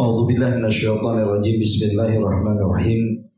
A'udzubillahi minasyaitonirrajim. Bismillahirrahmanirrahim.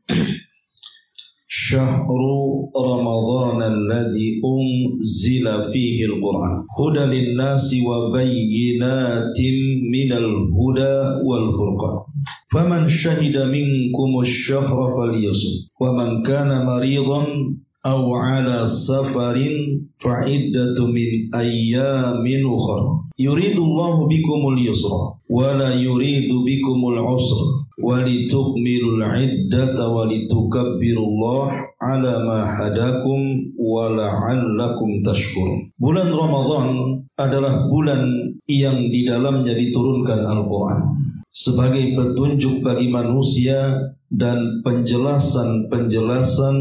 Syahru Ramadhan alladzi unzila fihi al-Qur'an hudan lin-nasi wa bayyinatin minal huda wal furqan. Faman syahida minkum asy-syahra falyasum wa man kana maridan aw ala safarin fa'iddatu min ayyamin ukhra. Yuridullahu bikumul yusra wa la yuridu bikumul usra wa litukmilul iddata wa litukabbirullaha ala ma hadakum wa la'allakum tashkurun. Bulan Ramadan adalah bulan yang di dalamnya diturunkan Al-Quran sebagai petunjuk bagi manusia dan penjelasan-penjelasan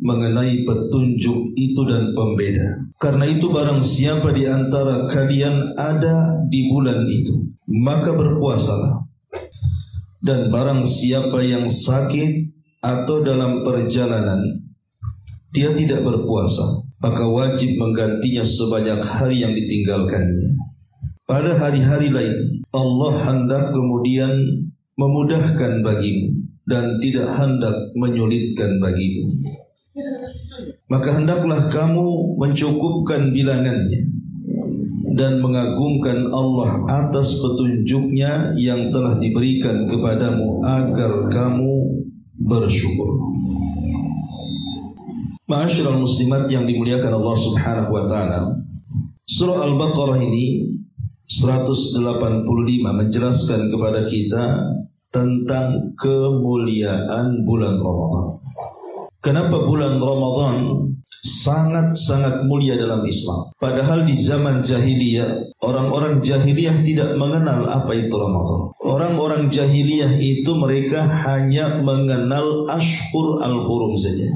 mengenai petunjuk itu dan pembeda. Karena itu barang siapa di antara kalian ada di bulan itu, maka berpuasalah. Dan barang siapa yang sakit atau dalam perjalanan, dia tidak berpuasa, maka wajib menggantinya sebanyak hari yang ditinggalkannya. Pada hari-hari lain, Allah hendak kemudian memudahkan bagimu dan tidak hendak menyulitkan bagimu. Maka hendaklah kamu mencukupkan bilangannya dan mengagungkan Allah atas petunjuknya yang telah diberikan kepadamu agar kamu bersyukur. Ma'asyiral muslimat yang dimuliakan Allah Subhanahu wa taala. Surah Al-Baqarah ini 185 menjelaskan kepada kita tentang kemuliaan bulan Ramadan. Kenapa bulan Ramadan sangat-sangat mulia dalam Islam? Padahal di zaman jahiliyah, orang-orang jahiliyah tidak mengenal apa itu Ramadan. Orang-orang jahiliyah itu mereka hanya mengenal Ashhur al-Hurum saja.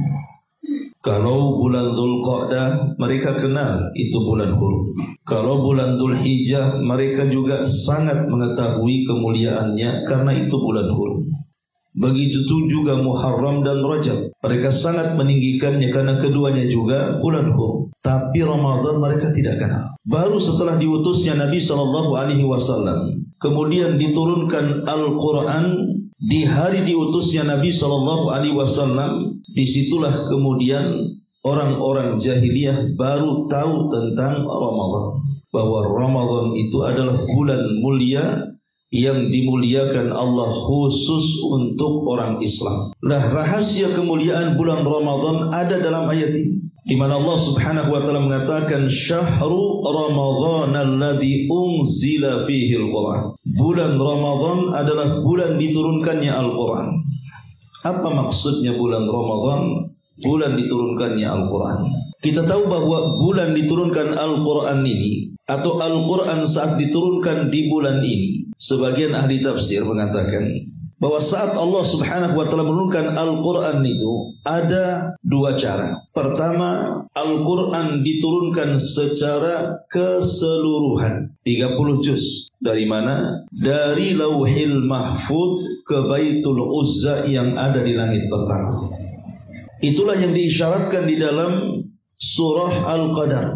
Kalau bulan Dzulqa'dah mereka kenal itu bulan hurum. Kalau bulan Dzulhijjah mereka juga sangat mengetahui kemuliaannya karena itu bulan hurum. Begitu juga Muharram dan Rajab, mereka sangat meninggikannya karena keduanya juga bulan hurum. Tapi Ramadan mereka tidak kenal. Baru setelah diutusnya Nabi SAW, kemudian diturunkan Al-Quran di hari diutusnya Nabi SAW. Disitulah kemudian orang-orang jahiliyah baru tahu tentang Ramadan, bahwa Ramadan itu adalah bulan mulia yang dimuliakan Allah khusus untuk orang Islam. Lah rahasia kemuliaan bulan Ramadan ada dalam ayat ini, di mana Allah Subhanahu wa taala mengatakan syahru Ramadhan alladzi unzila fihi al-Quran. Bulan Ramadan adalah bulan diturunkannya Al-Quran. Apa maksudnya bulan Ramadan? Bulan diturunkannya Al-Quran. Kita tahu bahwa bulan diturunkan Al-Quran ini, atau Al-Quran saat diturunkan di bulan ini, sebagian ahli tafsir mengatakan bahwa saat Allah Subhanahu wa taala menurunkan Al-Quran itu ada dua cara. Pertama, Al-Quran diturunkan secara keseluruhan 30 juz. Dari mana? Dari Lauhil Mahfuz ke Baitul Uzza yang ada di langit pertama. Itulah yang diisyaratkan di dalam surah Al-Qadar,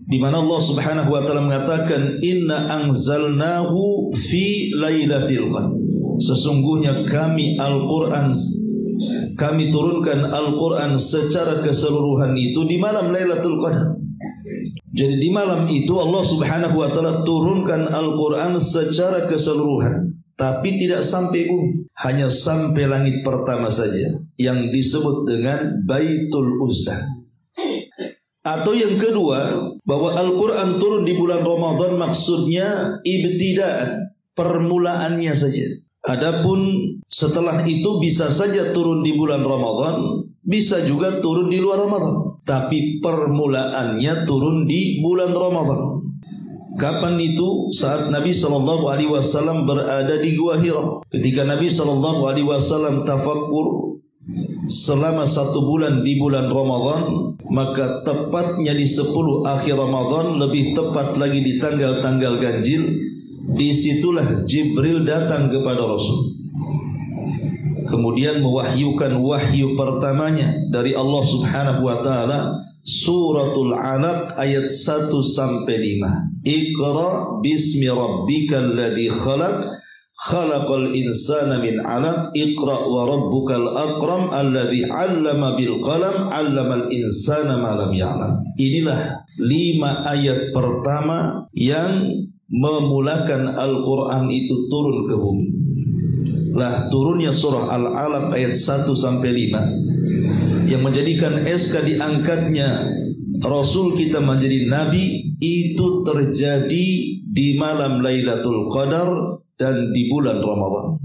di mana Allah Subhanahu wa taala mengatakan inna anzalnahu fi lailatul qadar. Sesungguhnya kami turunkan Al-Quran secara keseluruhan itu di malam Lailatul Qadar. Jadi di malam itu Allah Subhanahu wa taala turunkan Al-Quran secara keseluruhan, tapi tidak sampai bumi, hanya sampai langit pertama saja yang disebut dengan Baitul Uzza. Atau yang kedua, bahwa Al-Quran turun di bulan Ramadan maksudnya ibtidaan, permulaannya saja. Adapun setelah itu bisa saja turun di bulan Ramadan, bisa juga turun di luar Ramadan. Tapi permulaannya turun di bulan Ramadan. Kapan itu? Saat Nabi SAW berada di Gua Hira. Ketika Nabi SAW tafakkur selama 1 bulan di bulan Ramadan, maka tepatnya di 10 akhir Ramadan, lebih tepat lagi di tanggal-tanggal ganjil, disitulah Jibril datang kepada Rasul. kemudian mewahyukan wahyu pertamanya dari Allah Subhanahu wa taala, Suratul Alaq ayat 1 sampai 5. Iqra bismi rabbikal ladzi khalaq, khalaqal insana min 'alaq, iqra wa rabbukal akram alladzi 'allama bil qalam 'allamal insana ma lam ya'lam. Inilah 5 ayat pertama yang memulakan Al-Quran itu turun ke bumi. Lah turunnya surah Al-Alaq ayat 1 sampai 5 yang menjadikan SK diangkatnya Rasul kita menjadi nabi itu terjadi di malam Lailatul Qadar dan di bulan Ramadan.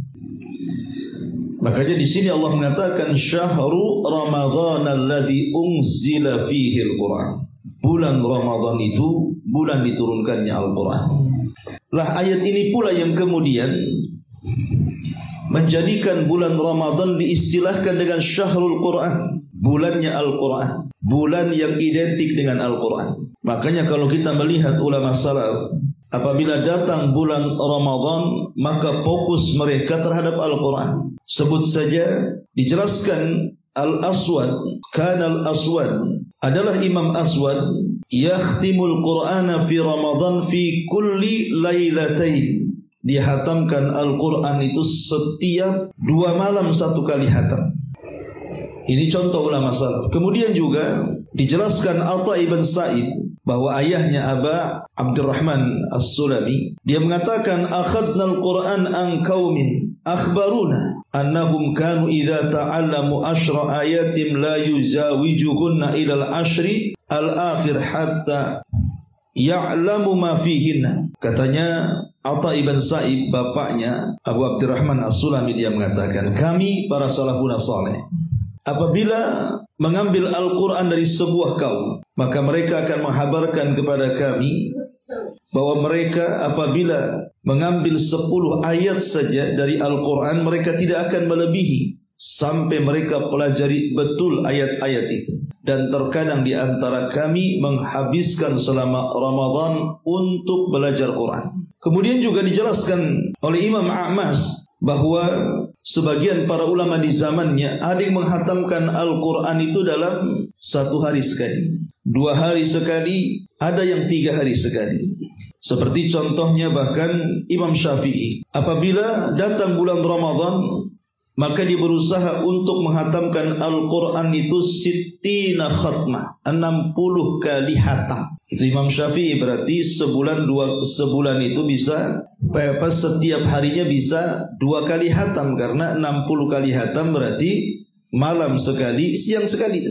Makanya di sini Allah mengatakan syahru Ramadhan alladzi unzila fihi al-Quran. Bulan Ramadan itu bulan diturunkannya Al-Quran. Lah ayat ini pula yang kemudian menjadikan bulan Ramadan diistilahkan dengan syahrul Quran, bulannya Al-Quran, bulan yang identik dengan Al-Quran. Makanya kalau kita melihat ulama salaf, apabila datang bulan Ramadan maka fokus mereka terhadap Al-Quran. Sebut saja dijelaskan Al-Aswad, kana Al-Aswad adalah Imam Aswad, yakhtimul Qur'ana fi Ramadan fi kulli lailatain. Dihatamkan Al-Quran itu setiap 2 malam 1 kali hatam. Ini contoh ulama salaf. Kemudian juga dijelaskan Atha ibn Sa'id bahwa ayahnya Aba Abdurrahman As-Sulami, dia mengatakan akhadna al-Quran an qaumin akhbaruna annahum kanu idza ta'allamu 10 ayatin la yuzawijuhunna ila al-ashri al-akhir hatta ya'lamu ma fihinna. Katanya Atha ibn Sa'id, bapaknya Abu Abdurrahman As-Sulami, dia mengatakan kami para salafun saleh apabila mengambil Al-Quran dari sebuah kaum, maka mereka akan menghabarkan kepada kami bahwa mereka apabila mengambil 10 ayat saja dari Al-Quran, mereka tidak akan melebihi sampai mereka pelajari betul ayat-ayat itu. Dan terkadang di antara kami menghabiskan selama Ramadan untuk belajar Quran. Kemudian juga dijelaskan oleh Imam A'mas bahwa sebagian para ulama di zamannya ada yang menghatamkan Al-Quran itu dalam 1 hari sekali, 2 hari sekali, ada yang 3 hari sekali. Seperti contohnya bahkan Imam Syafi'i, apabila datang bulan Ramadan maka dia berusaha untuk menghatamkan Al-Quran itu 60 khatmah, 60 kali hatam. Itu Imam Syafi'i, berarti sebulan itu bisa setiap harinya bisa 2 kali hatam, karena 60 kali hatam berarti malam sekali, siang sekali.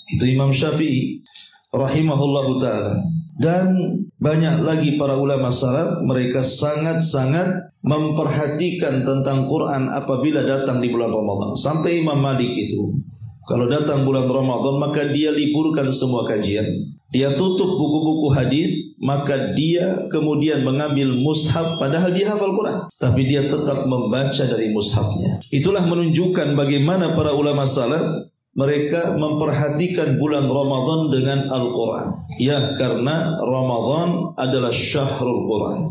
Itu Imam Syafi'i rahimahullahu ta'ala. Dan banyak lagi para ulama salaf, mereka sangat-sangat memperhatikan tentang Quran apabila datang di bulan Ramadan. Sampai Imam Malik itu, kalau datang bulan Ramadan maka dia liburkan semua kajian, dia tutup buku-buku hadis, maka dia kemudian mengambil mushaf, padahal dia hafal Quran, tapi dia tetap membaca dari mushafnya. Itulah menunjukkan bagaimana para ulama salaf mereka memperhatikan bulan Ramadan dengan Al-Quran. Ya, karena Ramadan adalah syahrul Quran.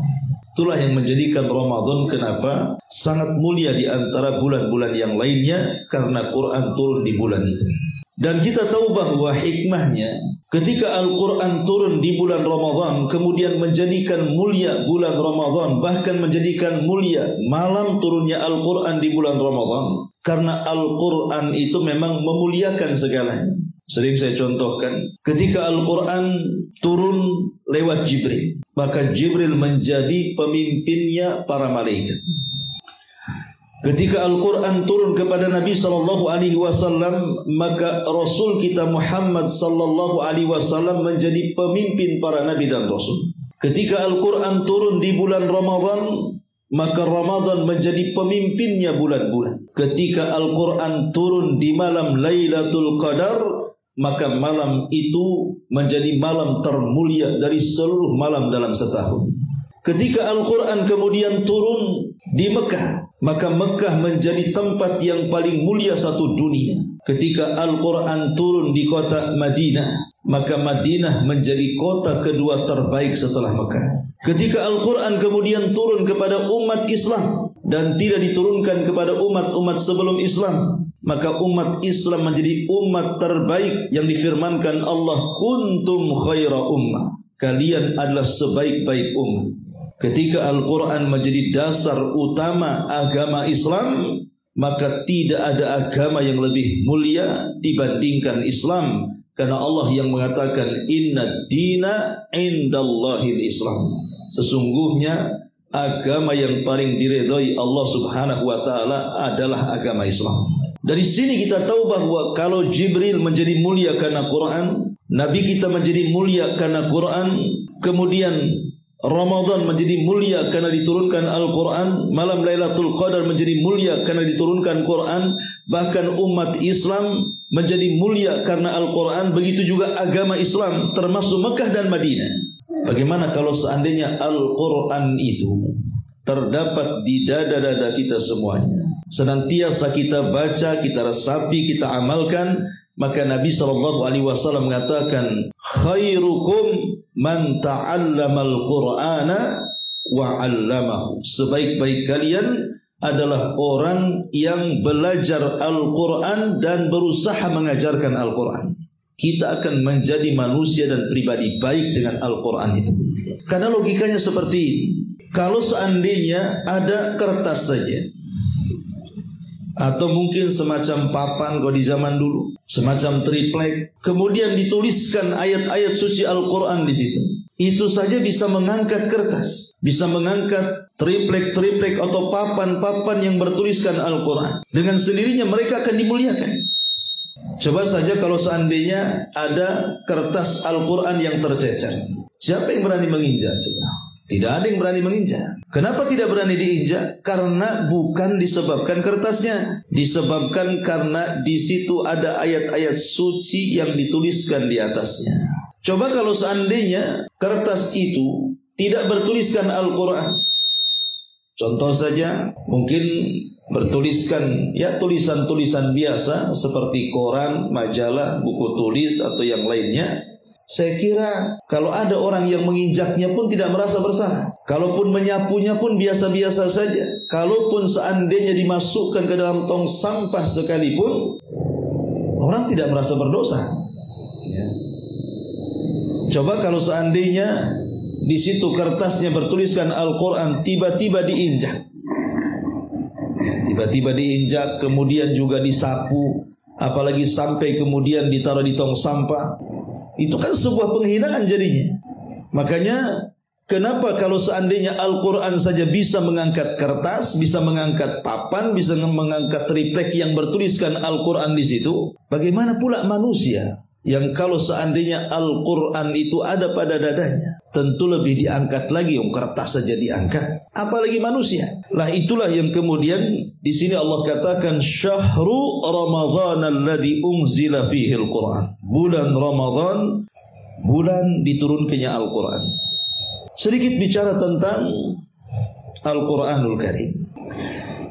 Itulah yang menjadikan Ramadan kenapa sangat mulia di antara bulan-bulan yang lainnya, karena Quran turun di bulan itu. Dan kita tahu bahwa hikmahnya ketika Al-Quran turun di bulan Ramadan, kemudian menjadikan mulia bulan Ramadan, bahkan menjadikan mulia malam turunnya Al-Quran di bulan Ramadan, karena Al-Quran itu memang memuliakan segalanya. Sering saya contohkan, ketika Al-Quran turun lewat Jibril, maka Jibril menjadi pemimpinnya para malaikat. Ketika Al-Quran turun kepada Nabi SAW, maka Rasul kita Muhammad SAW menjadi pemimpin para Nabi dan Rasul. Ketika Al-Quran turun di bulan Ramadan, maka Ramadan menjadi pemimpinnya bulan-bulan. Ketika Al-Quran turun di malam Lailatul Qadar, maka malam itu menjadi malam termulia dari seluruh malam dalam setahun. Ketika Al-Quran kemudian turun di Mekah, maka Mekah menjadi tempat yang paling mulia satu dunia. Ketika Al-Quran turun di kota Madinah, maka Madinah menjadi kota kedua terbaik setelah Mekah. Ketika Al-Quran kemudian turun kepada umat Islam, dan tidak diturunkan kepada umat-umat sebelum Islam. Maka umat Islam menjadi umat terbaik yang difirmankan Allah, kuntum khaira ummah, kalian adalah sebaik-baik umat. Ketika Al-Quran menjadi dasar utama agama Islam, maka tidak ada agama yang lebih mulia dibandingkan Islam. Karena Allah yang mengatakan inna dina indallahil Islam, sesungguhnya agama yang paling diridhai Allah subhanahu wa ta'ala adalah agama Islam. Dari sini kita tahu bahwa kalau Jibril menjadi mulia karena Quran, Nabi kita menjadi mulia karena Quran, kemudian Ramadan menjadi mulia karena diturunkan Al-Quran, malam Lailatul Qadar menjadi mulia karena diturunkan Quran, bahkan umat Islam menjadi mulia karena Al-Quran, begitu juga agama Islam termasuk Mekah dan Madinah. Bagaimana kalau seandainya Al-Quran itu terdapat di dada-dada kita semuanya, senantiasa kita baca, kita resapi, kita amalkan, maka Nabi SAW mengatakan, khairukum man ta'allamal Qur'ana wa 'allamahu, sebaik-baik kalian adalah orang yang belajar Al-Quran dan berusaha mengajarkan Al-Quran. Kita akan menjadi manusia dan pribadi baik dengan Al-Quran itu. Karena logikanya seperti ini. Kalau seandainya ada kertas saja, atau mungkin semacam papan kalau di zaman dulu, semacam triplek, kemudian dituliskan ayat-ayat suci Al-Quran di situ, itu saja bisa mengangkat kertas, bisa mengangkat triplek atau papan-papan yang bertuliskan Al-Quran. Dengan sendirinya mereka akan dimuliakan. Coba saja kalau seandainya ada kertas Al-Quran yang tercecer, siapa yang berani menginjak? Coba. Tidak ada yang berani menginjak. Kenapa tidak berani diinjak? Karena bukan disebabkan kertasnya, disebabkan karena di situ ada ayat-ayat suci yang dituliskan di atasnya. Coba kalau seandainya kertas itu tidak bertuliskan Al-Quran, contoh saja mungkin bertuliskan ya tulisan-tulisan biasa seperti koran, majalah, buku tulis atau yang lainnya, saya kira kalau ada orang yang menginjaknya pun tidak merasa bersalah. Kalaupun menyapunya pun biasa-biasa saja. Kalaupun seandainya dimasukkan ke dalam tong sampah sekalipun, orang tidak merasa berdosa. Ya. Coba kalau seandainya di situ kertasnya bertuliskan Al-Quran, tiba-tiba diinjak. Ya, tiba-tiba diinjak, kemudian juga disapu, apalagi sampai kemudian ditaruh di tong sampah. Itu kan sebuah penghinaan jadinya. Makanya kenapa kalau seandainya Al-Quran saja bisa mengangkat kertas, bisa mengangkat papan, bisa mengangkat triplek yang bertuliskan Al-Quran di situ, bagaimana pula manusia yang kalau seandainya Al-Quran itu ada pada dadanya, tentu lebih diangkat lagi, yang kertas saja diangkat, apalagi manusia. Lah itulah yang kemudian di sini Allah katakan syahru Ramadhan alladzi unzila fihi al-Quran. Bulan Ramadan, bulan diturunkannya Al-Quran. Sedikit bicara tentang Al-Quranul Karim.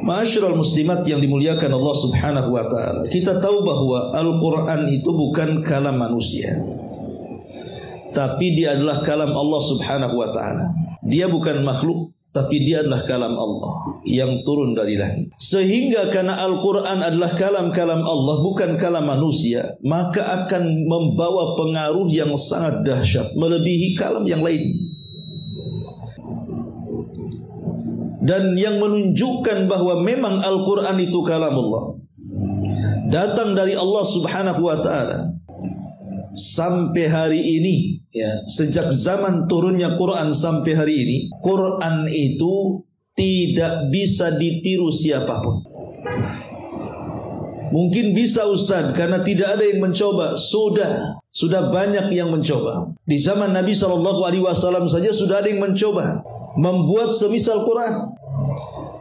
Ma'asyiral muslimat yang dimuliakan Allah subhanahu wa ta'ala, kita tahu bahwa Al-Quran itu bukan kalam manusia, tapi dia adalah kalam Allah subhanahu wa ta'ala. Dia bukan makhluk, tapi dia adalah kalam Allah yang turun dari langit. Sehingga karena Al-Quran adalah kalam-kalam Allah, bukan kalam manusia, maka akan membawa pengaruh yang sangat dahsyat, melebihi kalam yang lainnya. Dan yang menunjukkan bahwa memang Al-Quran itu kalam Allah, datang dari Allah subhanahu wa ta'ala. Sampai hari ini, ya, sejak zaman turunnya Quran sampai hari ini, Quran itu tidak bisa ditiru siapapun. Mungkin bisa Ustaz, karena tidak ada yang mencoba. Sudah banyak yang mencoba. Di zaman Nabi SAW saja sudah ada yang mencoba membuat semisal Quran,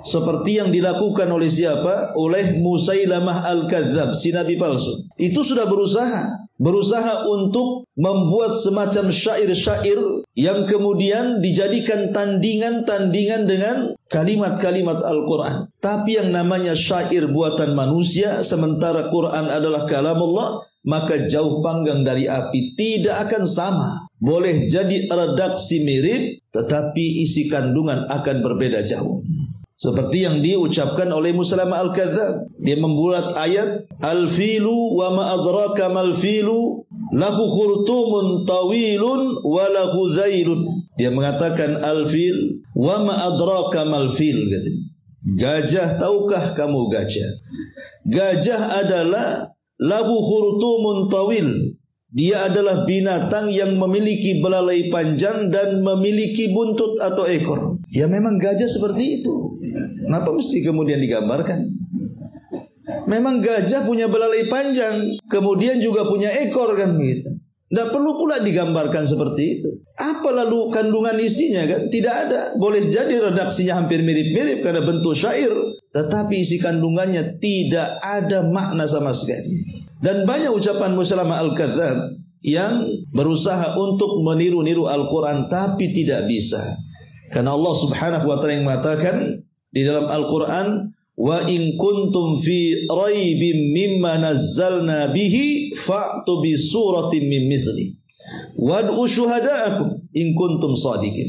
seperti yang dilakukan oleh siapa? Oleh Musailamah Al-Kadzab, si nabi palsu. Itu sudah berusaha untuk membuat semacam syair-syair yang kemudian dijadikan tandingan dengan kalimat-kalimat Al-Quran. Tapi yang namanya syair buatan manusia, sementara Quran adalah kalamullah, maka jauh panggang dari api, tidak akan sama. Boleh jadi redaksi mirip, tetapi isi kandungan akan berbeda jauh. Seperti yang diucapkan oleh Musailamah al-Kadzdzab. Dia membuat ayat al-filu wa ma adraka mal filu lahu khurtumun tawilun wa lahu zailun. Dia mengatakan al-fil wa ma adraka mal fil, katanya. Gajah, tahukah kamu gajah? Gajah adalah lahu khurtumun tawil. Dia adalah binatang yang memiliki belalai panjang dan memiliki buntut atau ekor. Ya memang gajah seperti itu. Kenapa mesti kemudian digambarkan? Memang gajah punya belalai panjang, kemudian juga punya ekor, kan begitu. Tidak perlu pula digambarkan seperti itu. Apa lalu kandungan isinya, kan? Tidak ada. Boleh jadi redaksinya hampir mirip-mirip karena bentuk syair, tetapi isi kandungannya tidak ada makna sama sekali. Dan banyak ucapan Musailamah al-Kadzdzab yang berusaha untuk meniru-niru Al-Quran, tapi tidak bisa. Karena Allah Subhanahu wa ta'ala yang mengatakan di dalam Al-Quran, wa in kuntum fi raibim mimma nazzalna bihi fa'tu bi suratin min mithli wad'u syuhada'akum in kuntum shadiqin.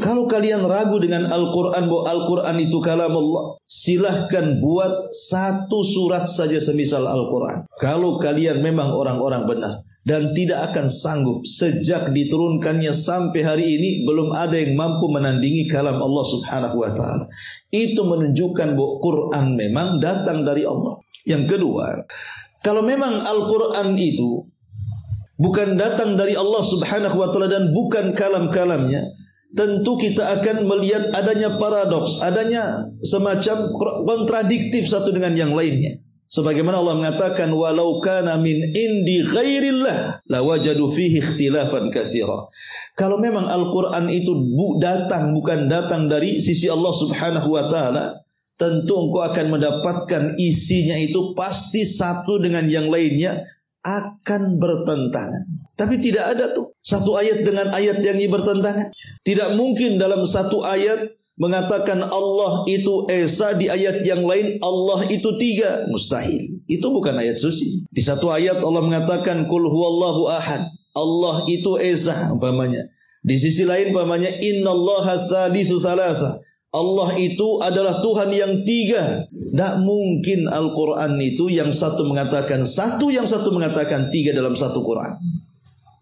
Kalau kalian ragu dengan Al-Quran bahwa Al-Quran itu kalam Allah, silahkan buat satu surat saja semisal Al-Quran. Kalau kalian memang orang-orang benar, dan tidak akan sanggup. Sejak diturunkannya sampai hari ini belum ada yang mampu menandingi kalam Allah Subhanahu wa ta'ala. Itu menunjukkan bahwa Quran memang datang dari Allah. Yang kedua, kalau memang Al-Quran itu bukan datang dari Allah Subhanahu wa ta'ala dan bukan kalam-kalamnya, tentu kita akan melihat adanya paradoks, adanya semacam kontradiktif satu dengan yang lainnya. Sebagaimana Allah mengatakan, walau kana min indi ghairillah lawajadu fihi ikhtilafan katsira. Kalau memang Al-Quran itu bukan datang dari sisi Allah Subhanahu wa ta'ala, tentu engkau akan mendapatkan isinya itu pasti satu dengan yang lainnya akan bertentangan. Tapi tidak ada tuh satu ayat dengan ayat yang bertentangan. Tidak mungkin dalam satu ayat mengatakan Allah itu Esa, di ayat yang lain Allah itu tiga. Mustahil. Itu bukan ayat suci. Di satu ayat Allah mengatakan Qul huwallahu ahad, Allah itu Esa umpamanya. Di sisi lain umpamanya Innallaha salisu salasa, Allah itu adalah Tuhan yang tiga. Tak mungkin Al-Quran itu yang satu mengatakan satu, yang satu mengatakan tiga dalam satu Quran.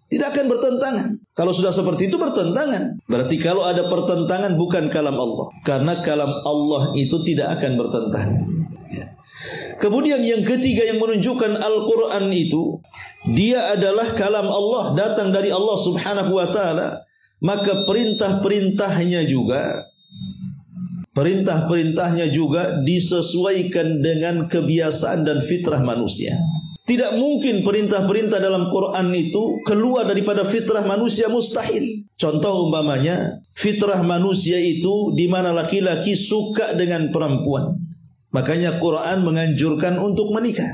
Tidak akan bertentangan. Kalau sudah seperti itu bertentangan. Berarti kalau ada pertentangan bukan kalam Allah. Karena kalam Allah itu tidak akan bertentangan. Ya. Kemudian yang ketiga yang menunjukkan Al-Quran itu dia adalah kalam Allah, datang dari Allah Subhanahu wa ta'ala. Maka perintah-perintahnya juga disesuaikan dengan kebiasaan dan fitrah manusia. Tidak mungkin perintah-perintah dalam Quran itu keluar daripada fitrah manusia, mustahil. Contoh umpamanya, fitrah manusia itu di mana laki-laki suka dengan perempuan. Makanya Quran menganjurkan untuk menikah.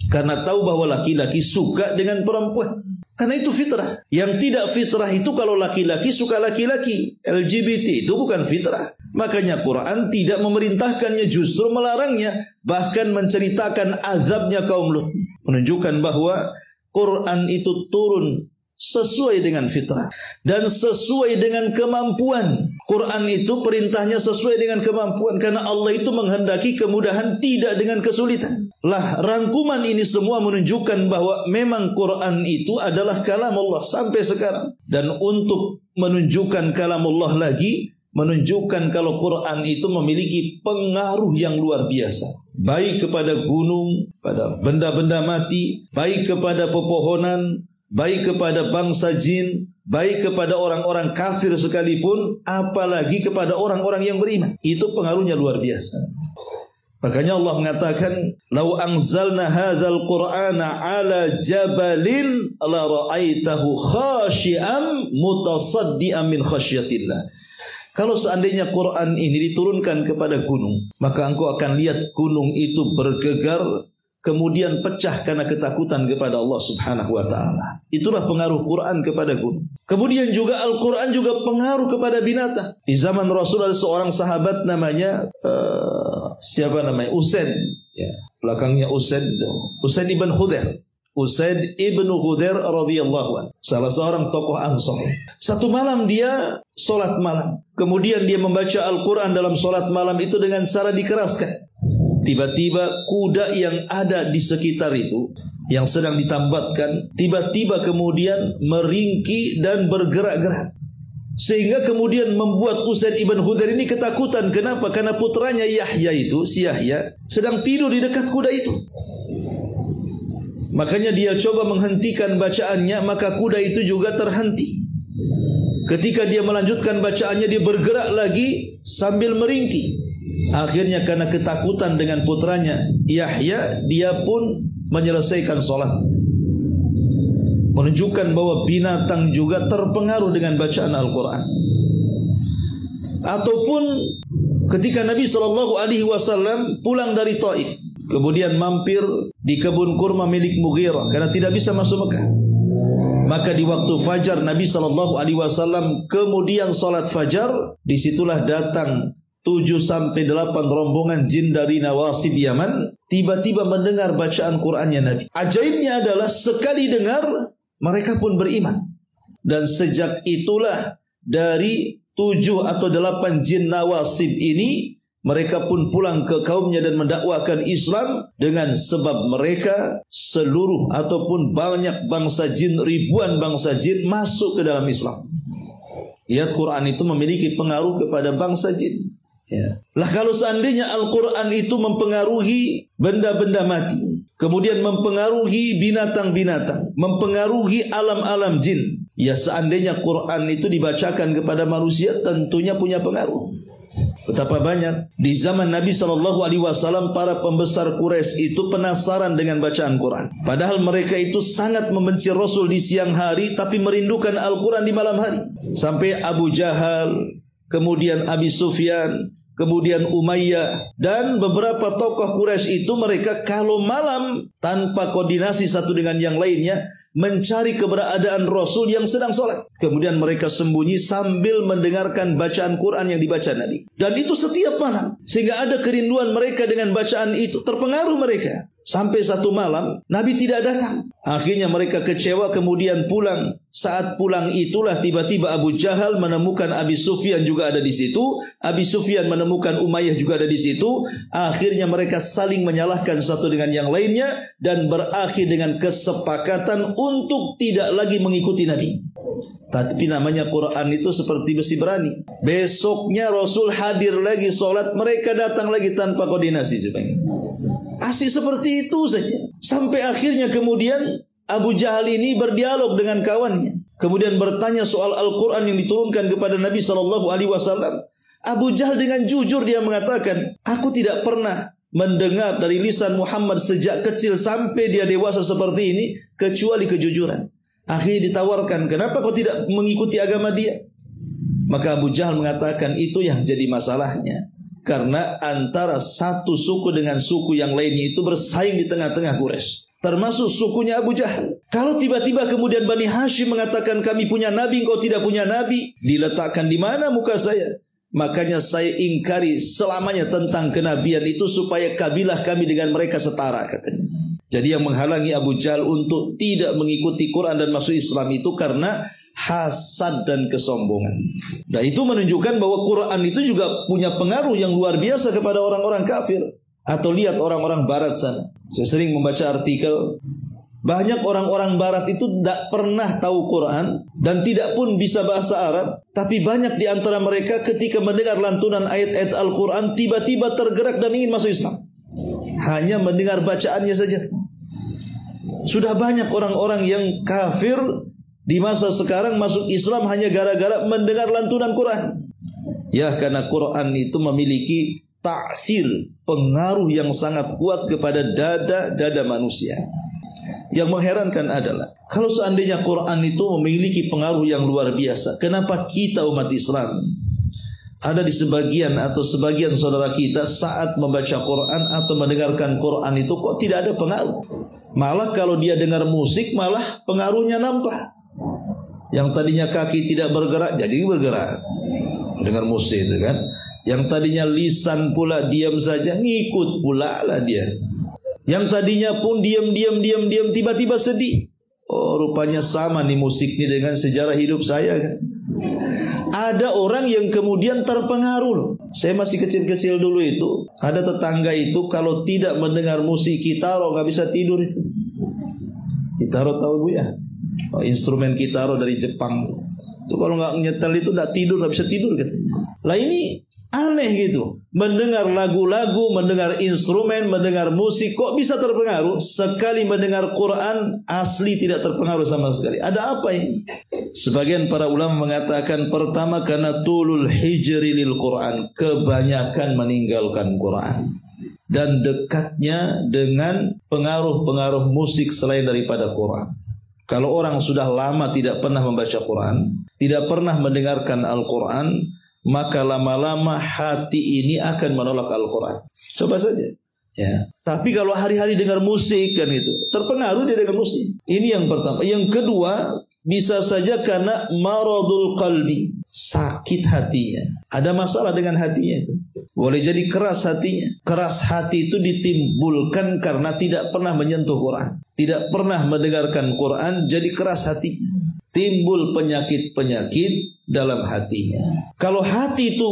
Karena tahu bahwa laki-laki suka dengan perempuan. Karena itu fitrah. Yang tidak fitrah itu kalau laki-laki suka laki-laki. LGBT itu bukan fitrah. Makanya Quran tidak memerintahkannya, justru melarangnya. Bahkan menceritakan azabnya kaum Lut. Menunjukkan bahwa Quran itu turun sesuai dengan fitrah. Dan sesuai dengan kemampuan. Quran itu perintahnya sesuai dengan kemampuan. Karena Allah itu menghendaki kemudahan, tidak dengan kesulitan. Lah, rangkuman ini semua menunjukkan bahwa memang Quran itu adalah kalam Allah sampai sekarang. Dan untuk menunjukkan kalam Allah lagi, menunjukkan kalau Quran itu memiliki pengaruh yang luar biasa. Baik kepada gunung, pada benda-benda mati, baik kepada pepohonan, baik kepada bangsa jin, baik kepada orang-orang kafir sekalipun, apalagi kepada orang-orang yang beriman. Itu pengaruhnya luar biasa. Makanya Allah mengatakan, "Lau anzalna hadzal Qur'ana 'ala jabalin la ra'aitahu khashi'an mutasaddian min khasyatillah." Kalau seandainya Quran ini diturunkan kepada gunung, maka engkau akan lihat gunung itu bergegar, kemudian pecah karena ketakutan kepada Allah Subhanahu wa ta'ala. Itulah pengaruh Quran kepada gunung. Kemudian juga Al-Quran juga pengaruh kepada binatang. Di zaman Rasul ada seorang sahabat namanya Usaid, ya, belakangnya Usaid ibn Khudair. Usaid ibn Khudair radhiyallahu anhu, salah seorang tokoh Ansar. Satu malam dia solat malam. Kemudian dia membaca Al-Quran dalam solat malam itu dengan cara dikeraskan. Tiba-tiba kuda yang ada di sekitar itu, yang sedang ditambatkan, tiba-tiba kemudian meringki dan bergerak-gerak. Sehingga kemudian membuat Usaid ibn Hudhair ini ketakutan. Kenapa? Karena putranya Yahya itu, si Yahya, sedang tidur di dekat kuda itu. Makanya dia coba menghentikan bacaannya, maka kuda itu juga terhenti. Ketika dia melanjutkan bacaannya, dia bergerak lagi sambil meringki. Akhirnya karena ketakutan dengan putranya Yahya, dia pun menyelesaikan sholatnya. Menunjukkan bahwa binatang juga terpengaruh dengan bacaan Al-Quran. Ataupun ketika Nabi SAW pulang dari Taif, kemudian mampir di kebun kurma milik Mughirah karena tidak bisa masuk Mekah. Maka di waktu fajar Nabi SAW kemudian salat fajar. Disitulah datang 7-8 rombongan jin dari Nawasib Yaman, tiba-tiba mendengar bacaan Qur'annya Nabi. Ajaibnya adalah sekali dengar mereka pun beriman. Dan sejak itulah dari 7 atau 8 jin Nawasib ini, mereka pun pulang ke kaumnya dan mendakwakan Islam. Dengan sebab mereka seluruh ataupun banyak bangsa jin, ribuan bangsa jin masuk ke dalam Islam. Lihat, Quran itu memiliki pengaruh kepada bangsa jin. Ya. Lah kalau seandainya Al-Quran itu mempengaruhi benda-benda mati, kemudian mempengaruhi binatang-binatang, mempengaruhi alam-alam jin, ya seandainya Quran itu dibacakan kepada manusia, tentunya punya pengaruh. Betapa banyak di zaman Nabi SAW para pembesar Quraisy itu penasaran dengan bacaan Quran. Padahal mereka itu sangat membenci Rasul di siang hari, tapi merindukan Al-Quran di malam hari. Sampai Abu Jahal, kemudian Abi Sufyan, kemudian Umayyah, dan beberapa tokoh Quraisy itu mereka kalau malam tanpa koordinasi satu dengan yang lainnya mencari keberadaan Rasul yang sedang sholat. Kemudian mereka sembunyi sambil mendengarkan bacaan Quran yang dibaca Nabi. Dan itu setiap malam. Sehingga ada kerinduan mereka dengan bacaan itu. Terpengaruh mereka. Sampai satu malam Nabi tidak datang. Akhirnya mereka kecewa, kemudian pulang. Saat pulang itulah tiba-tiba Abu Jahal menemukan Abi Sufyan juga ada di situ. Abi Sufyan menemukan Umayyah juga ada di situ. Akhirnya mereka saling menyalahkan satu dengan yang lainnya dan berakhir dengan kesepakatan untuk tidak lagi mengikuti Nabi. Tapi namanya Quran itu seperti besi berani. Besoknya Rasul hadir lagi sholat, mereka datang lagi tanpa koordinasi juga. Asik seperti itu saja. Sampai akhirnya kemudian Abu Jahal ini berdialog dengan kawannya. Kemudian bertanya soal Al-Quran yang diturunkan kepada Nabi SAW. Abu Jahal dengan jujur dia mengatakan, aku tidak pernah mendengar dari lisan Muhammad sejak kecil sampai dia dewasa seperti ini, kecuali kejujuran. Akhirnya ditawarkan, kenapa kau tidak mengikuti agama dia? Maka Abu Jahal mengatakan, itu yang jadi masalahnya. Karena antara satu suku dengan suku yang lainnya itu bersaing di tengah-tengah Quraisy, termasuk sukunya Abu Jahal. Kalau tiba-tiba kemudian Bani Hashim mengatakan kami punya nabi, engkau tidak punya nabi, diletakkan di mana muka saya? Makanya saya ingkari selamanya tentang kenabian itu supaya kabilah kami dengan mereka setara, katanya. Jadi yang menghalangi Abu Jahal untuk tidak mengikuti Quran dan masuk Islam itu karena hasad dan kesombongan. Nah itu menunjukkan bahwa Quran itu juga punya pengaruh yang luar biasa kepada orang-orang kafir. Atau lihat orang-orang barat sana. Saya sering membaca artikel, banyak orang-orang barat itu tidak pernah tahu Quran dan tidak pun bisa bahasa Arab. Tapi banyak di antara mereka ketika mendengar lantunan ayat-ayat Al-Quran tiba-tiba tergerak dan ingin masuk Islam. Hanya mendengar bacaannya saja. Sudah banyak orang-orang yang kafir di masa sekarang masuk Islam hanya gara-gara mendengar lantunan Quran. Ya, karena Quran itu memiliki ta'sir, pengaruh yang sangat kuat kepada dada manusia. Yang mengherankan adalah kalau seandainya Quran itu memiliki pengaruh yang luar biasa, kenapa kita umat Islam ada di sebagian atau sebagian saudara kita saat membaca Quran atau mendengarkan Quran itu kok tidak ada pengaruh? Malah kalau dia dengar musik malah pengaruhnya nampak. Yang tadinya kaki tidak bergerak jadi bergerak dengar musik itu kan. Yang tadinya lisan pula diam saja, ngikut pula lah dia. Yang tadinya pun diam tiba-tiba sedih. Oh, rupanya sama nih musik ini dengan sejarah hidup saya kan. Ada orang yang kemudian terpengaruh loh. Saya masih kecil-kecil dulu itu, ada tetangga itu kalau tidak mendengar musik kitaro nggak bisa tidur itu. Kitaro tahu Bu ya? Oh, instrumen kitaro dari Jepang. Itu kalau nggak nyetel itu nggak tidur, nggak bisa tidur katanya. Lah ini aneh gitu. Mendengar lagu-lagu, mendengar instrumen, mendengar musik kok bisa terpengaruh? Sekali mendengar Quran asli tidak terpengaruh sama sekali. Ada apa ini? Sebagian para ulama mengatakan pertama karena tulul hijri lil Quran, kebanyakan meninggalkan Quran dan dekatnya dengan pengaruh-pengaruh musik selain daripada Quran. Kalau orang sudah lama tidak pernah membaca Quran, tidak pernah mendengarkan Al-Quran, maka lama-lama hati ini akan menolak Al-Quran. Coba saja. Ya. Tapi kalau hari-hari dengar musik kan itu, terpengaruh dia dengan musik. Ini yang pertama. Yang kedua, bisa saja karena maradul qalbi, sakit hatinya. Ada masalah dengan hatinya itu. Boleh jadi keras hatinya. Keras hati itu ditimbulkan karena tidak pernah menyentuh Quran, tidak pernah mendengarkan Quran, jadi keras hatinya. Timbul penyakit-penyakit dalam hatinya. Kalau hati itu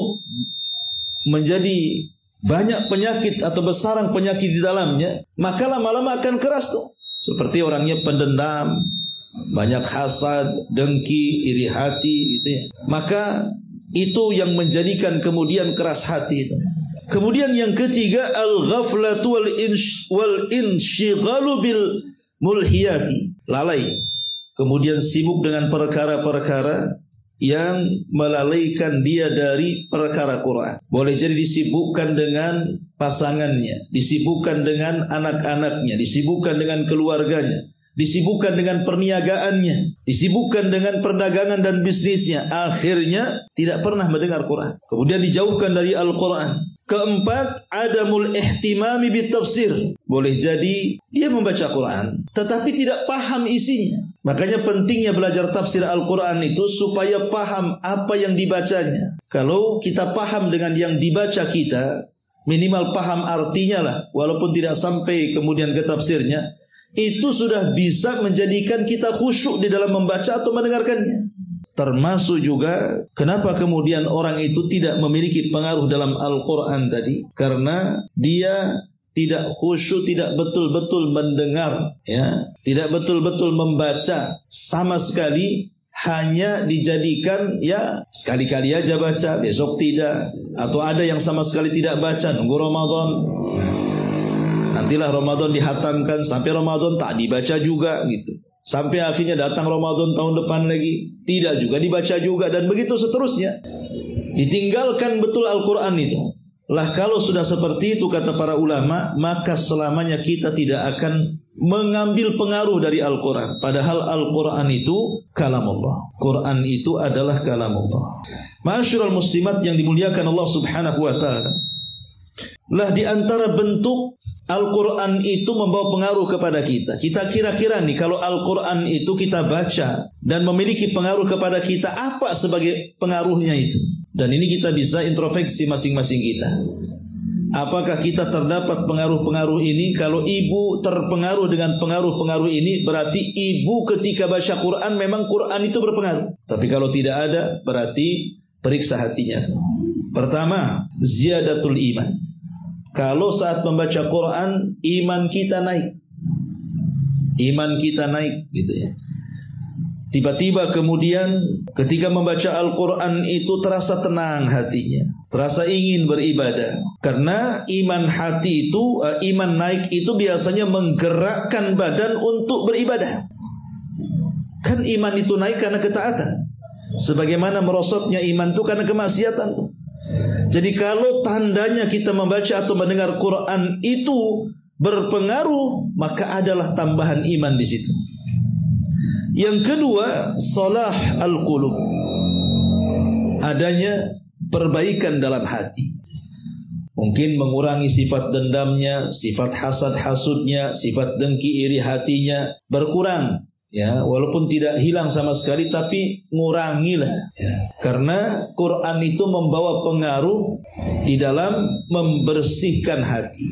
menjadi banyak penyakit atau bersarang penyakit di dalamnya, maka lama-lama akan keras tuh. Seperti orangnya pendendam, banyak hasad, dengki, iri hati gitu ya. Maka itu yang menjadikan kemudian keras hati itu. Kemudian yang ketiga, al-ghaflatu wal inshighalu bil mulhiyati, lalai. Kemudian sibuk dengan perkara-perkara yang melalaikan dia dari perkara Quran. Boleh jadi disibukkan dengan pasangannya, disibukkan dengan anak-anaknya, disibukkan dengan keluarganya, disibukkan dengan perniagaannya, disibukkan dengan perdagangan dan bisnisnya. Akhirnya tidak pernah mendengar Quran. Kemudian dijauhkan dari Al-Quran. Keempat, adamul ihtimami bitafsir. Boleh jadi dia membaca Quran tetapi tidak paham isinya. Makanya pentingnya belajar tafsir Al-Quran itu supaya paham apa yang dibacanya. Kalau kita paham dengan yang dibaca kita, minimal paham artinya lah, walaupun tidak sampai kemudian ke tafsirnya, itu sudah bisa menjadikan kita khusyuk di dalam membaca atau mendengarkannya. Termasuk juga kenapa kemudian orang itu tidak memiliki pengaruh dalam Al-Quran tadi, karena dia tidak khusyuk, tidak betul-betul mendengar, ya, tidak betul-betul membaca sama sekali, hanya dijadikan ya sekali-kali aja baca, besok tidak, atau ada yang sama sekali tidak baca, nunggu Ramadan. Nantilah Ramadan dihatamkan, sampai Ramadan tak dibaca juga gitu. Sampai akhirnya datang Ramadan tahun depan lagi, tidak juga dibaca juga, dan begitu seterusnya. Ditinggalkan betul Al-Quran itu. Lah kalau sudah seperti itu kata para ulama, maka selamanya kita tidak akan mengambil pengaruh dari Al-Quran. Padahal Al-Quran itu kalamullah. Quran itu adalah kalamullah. Ma'asyiral muslimat yang dimuliakan Allah Subhanahu wa ta'ala. Lah di antara bentuk Al-Quran itu membawa pengaruh kepada kita. Kita kira-kira nih kalau Al-Quran itu kita baca dan memiliki pengaruh kepada kita, apa sebagai pengaruhnya itu? Dan ini kita bisa introspeksi masing-masing kita. Apakah kita terdapat pengaruh-pengaruh ini? Kalau ibu terpengaruh dengan pengaruh-pengaruh ini, berarti ibu ketika baca Quran memang Quran itu berpengaruh. Tapi kalau tidak ada, berarti periksa hatinya. Pertama, ziyadatul iman. Kalau saat membaca Quran iman kita naik, iman kita naik gitu ya. Tiba-tiba kemudian ketika membaca Al-Quran itu terasa tenang hatinya, terasa ingin beribadah. Karena iman hati itu, iman naik itu biasanya menggerakkan badan untuk beribadah. Kan iman itu naik karena ketaatan, sebagaimana merosotnya iman itu karena kemaksiatan. Jadi kalau tandanya kita membaca atau mendengar Quran itu berpengaruh, maka adalah tambahan iman di situ. Yang kedua, salah al-qulub. Adanya perbaikan dalam hati. Mungkin mengurangi sifat dendamnya, sifat hasad-hasudnya, sifat dengki iri hatinya berkurang. Ya, walaupun tidak hilang sama sekali, tapi ngurangilah. Ya. Karena Quran itu membawa pengaruh di dalam membersihkan hati.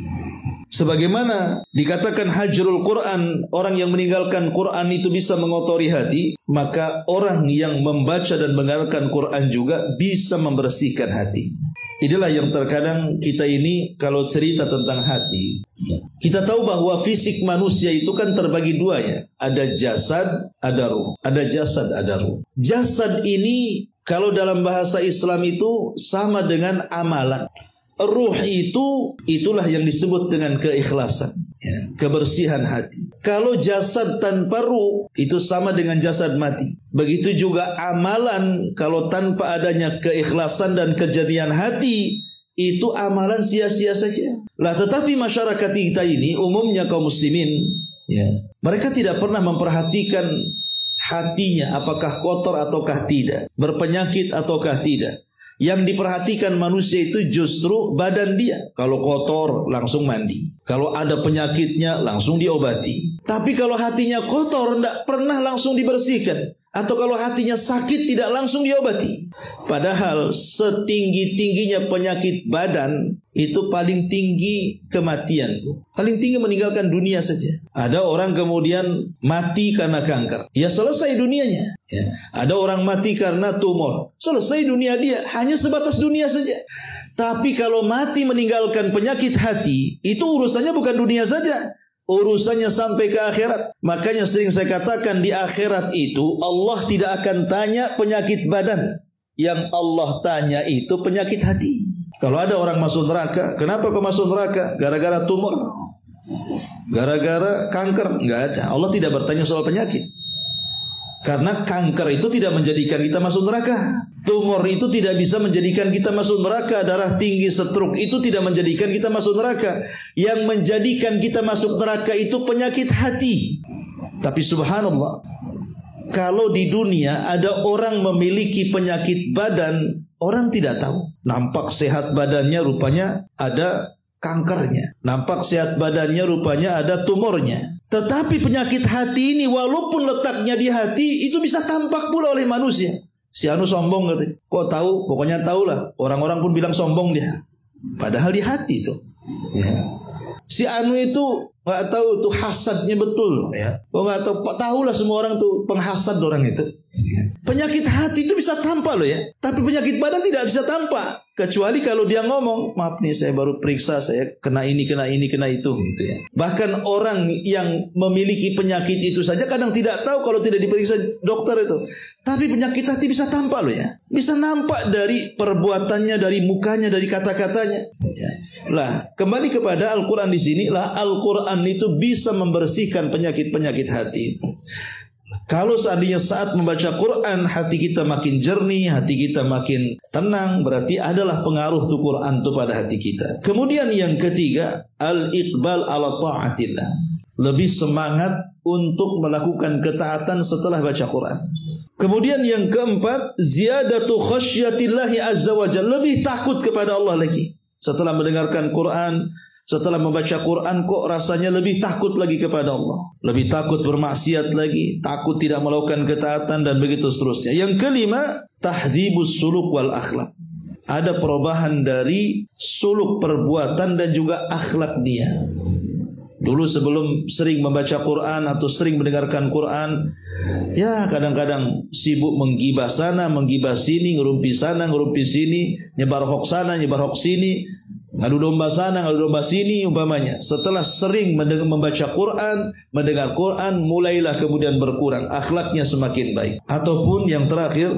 Sebagaimana dikatakan hajrul Quran, orang yang meninggalkan Quran itu bisa mengotori hati, maka orang yang membaca dan mendengarkan Quran juga bisa membersihkan hati. Inilah yang terkadang kita ini kalau cerita tentang hati, kita tahu bahwa fisik manusia itu kan terbagi dua ya. Ada jasad, ada ruh. Ada jasad, ada ruh. Jasad ini kalau dalam bahasa Islam itu sama dengan amalan. Ruh itu, itulah yang disebut dengan keikhlasan, ya, kebersihan hati. Kalau jasad tanpa ruh, itu sama dengan jasad mati. Begitu juga amalan, kalau tanpa adanya keikhlasan dan kejadian hati, itu amalan sia-sia saja. Lah tetapi masyarakat kita ini, umumnya kaum muslimin, ya, mereka tidak pernah memperhatikan hatinya, apakah kotor ataukah tidak, berpenyakit ataukah tidak. Yang diperhatikan manusia itu justru badan dia. Kalau kotor langsung mandi. Kalau ada penyakitnya langsung diobati. Tapi kalau hatinya kotor tidak pernah langsung dibersihkan. Atau kalau hatinya sakit tidak langsung diobati. Padahal setinggi-tingginya penyakit badan itu paling tinggi kematian. Paling tinggi meninggalkan dunia saja. Ada orang kemudian mati karena kanker. Ya selesai dunianya. Ya. Ada orang mati karena tumor. Selesai dunia dia. Hanya sebatas dunia saja. Tapi kalau mati meninggalkan penyakit hati, itu urusannya bukan dunia saja. Urusannya sampai ke akhirat. Makanya sering saya katakan di akhirat itu Allah tidak akan tanya penyakit badan. Yang Allah tanya itu penyakit hati. Kalau ada orang masuk neraka, kenapa kau masuk neraka? Gara-gara tumor? Gara-gara kanker? Enggak ada. Allah tidak bertanya soal penyakit. Karena kanker itu tidak menjadikan kita masuk neraka. Tumor itu tidak bisa menjadikan kita masuk neraka. Darah tinggi, stroke itu tidak menjadikan kita masuk neraka. Yang menjadikan kita masuk neraka itu penyakit hati. Tapi subhanallah, kalau di dunia ada orang memiliki penyakit badan, orang tidak tahu. Nampak sehat badannya, rupanya ada kankernya. Nampak sehat badannya, rupanya ada tumornya. Tetapi penyakit hati ini walaupun letaknya di hati, itu bisa tampak pula oleh manusia. Si anu sombong katanya. Kok tahu? Pokoknya tahulah. Orang-orang pun bilang sombong dia. Padahal di hati itu. Ya. Si anu itu nggak tahu tuh hasadnya betul. Ya. Kok nggak tahu? Tahulah semua orang tuh penghasad orang itu. Ya. Penyakit hati itu bisa tampak loh ya. Tapi penyakit badan tidak bisa tampak. Kecuali kalau dia ngomong, maaf nih saya baru periksa, saya kena ini, kena itu gitu ya. Bahkan orang yang memiliki penyakit itu saja kadang tidak tahu kalau tidak diperiksa dokter itu. Tapi penyakit hati bisa tampak loh ya. Bisa nampak dari perbuatannya, dari mukanya, dari kata-katanya. Ya. Lah, kembali kepada Al-Quran di sini, lah Al-Quran itu bisa membersihkan penyakit-penyakit hati itu. Kalau seandainya saat membaca Quran hati kita makin jernih, hati kita makin tenang, berarti adalah pengaruh tuh Quran itu pada hati kita. Kemudian yang ketiga, al-iqbal ala ta'atillah. Lebih semangat untuk melakukan ketaatan setelah baca Quran. Kemudian yang keempat, ziyadatu khasyatillahi azza wa jalla. Lebih takut kepada Allah lagi. Setelah mendengarkan Quran, setelah membaca Quran kok rasanya lebih takut lagi kepada Allah. Lebih takut bermaksiat lagi, takut tidak melakukan ketaatan dan begitu seterusnya. Yang kelima, tahdhibus suluk wal akhlak. Ada perubahan dari suluk perbuatan dan juga akhlak dia. Dulu sebelum sering membaca Quran atau sering mendengarkan Quran, ya kadang-kadang sibuk menggibah sana, menggibah sini, ngerumpi sana, ngerumpi sini, nyebar hoax sana, nyebar hoax sini, ngadu domba sana, ngadu domba sini umpamanya. Setelah sering membaca Quran, mendengar Quran, mulailah kemudian berkurang, akhlaknya semakin baik. Ataupun yang terakhir,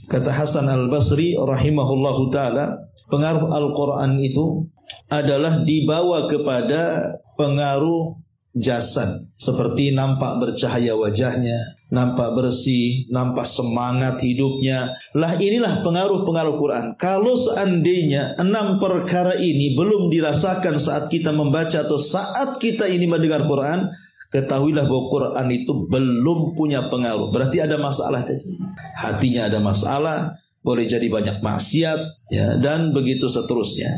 kata Hasan Al-Basri rahimahullahu ta'ala, pengaruh Al-Quran itu adalah dibawa kepada pengaruh jasad. Seperti nampak bercahaya wajahnya, nampak bersih, nampak semangat hidupnya. Lah inilah pengaruh-pengaruh Quran. Kalau seandainya 6 perkara ini belum dirasakan saat kita membaca atau saat kita ini mendengar Quran, ketahuilah bahwa Quran itu belum punya pengaruh. Berarti ada masalah tadi. Hatinya ada masalah, boleh jadi banyak maksiat, ya, dan begitu seterusnya.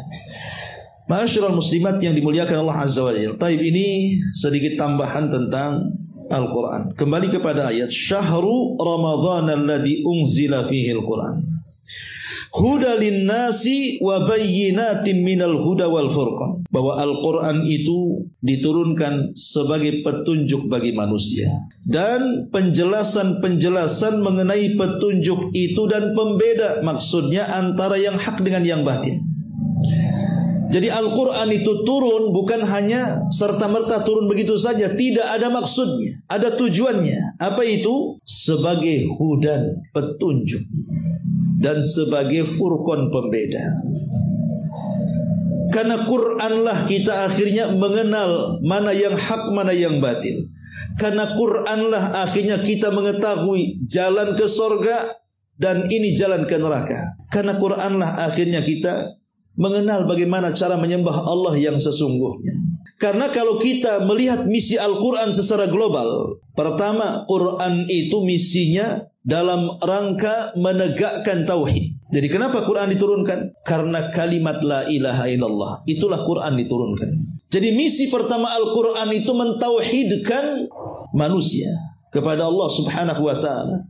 Ma'asyiral muslimat yang dimuliakan Allah Azza wa Jalla. Taib, ini sedikit tambahan tentang Al-Quran. Kembali kepada ayat, Syahru Ramadhan alladhi unzila fihi Al-Quran. hudalin nasi wa bayyinatin minal huda wal furqan, bahwa Al-Quran itu diturunkan sebagai petunjuk bagi manusia dan penjelasan-penjelasan mengenai petunjuk itu dan pembeda, maksudnya antara yang hak dengan yang batin. Jadi Al-Quran itu turun bukan hanya serta-merta turun begitu saja, tidak ada maksudnya, ada tujuannya. Apa itu? Sebagai hudan, petunjuk, dan sebagai furqan, pembeda. Karena Quranlah kita akhirnya mengenal mana yang hak, mana yang batil. Karena Quranlah akhirnya kita mengetahui jalan ke sorga dan ini jalan ke neraka. Karena Quranlah akhirnya kita mengenal bagaimana cara menyembah Allah yang sesungguhnya. Karena kalau kita melihat misi Al-Quran secara global, pertama, Quran itu misinya dalam rangka menegakkan tauhid. Jadi kenapa Quran diturunkan? Karena kalimat la ilaha illallah, itulah Quran diturunkan. Jadi misi pertama Al-Quran itu mentauhidkan manusia kepada Allah subhanahu wa ta'ala,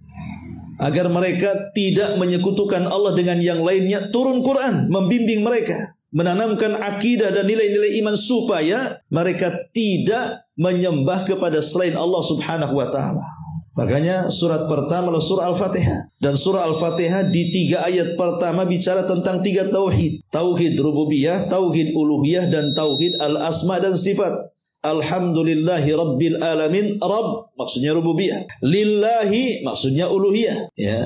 agar mereka tidak menyekutukan Allah dengan yang lainnya. Turun Quran membimbing mereka, menanamkan akidah dan nilai-nilai iman supaya mereka tidak menyembah kepada selain Allah subhanahu wa ta'ala. Makanya surat pertama adalah surah Al-Fatihah. Dan surah Al-Fatihah di 3 ayat pertama bicara tentang 3 tauhid. Tauhid rububiyah, tauhid uluhiyah, dan tauhid al-asma dan sifat. Alhamdulillahi Rabbil Alamin. Rabb maksudnya rububiyah, lillahi maksudnya uluhiyah, ya.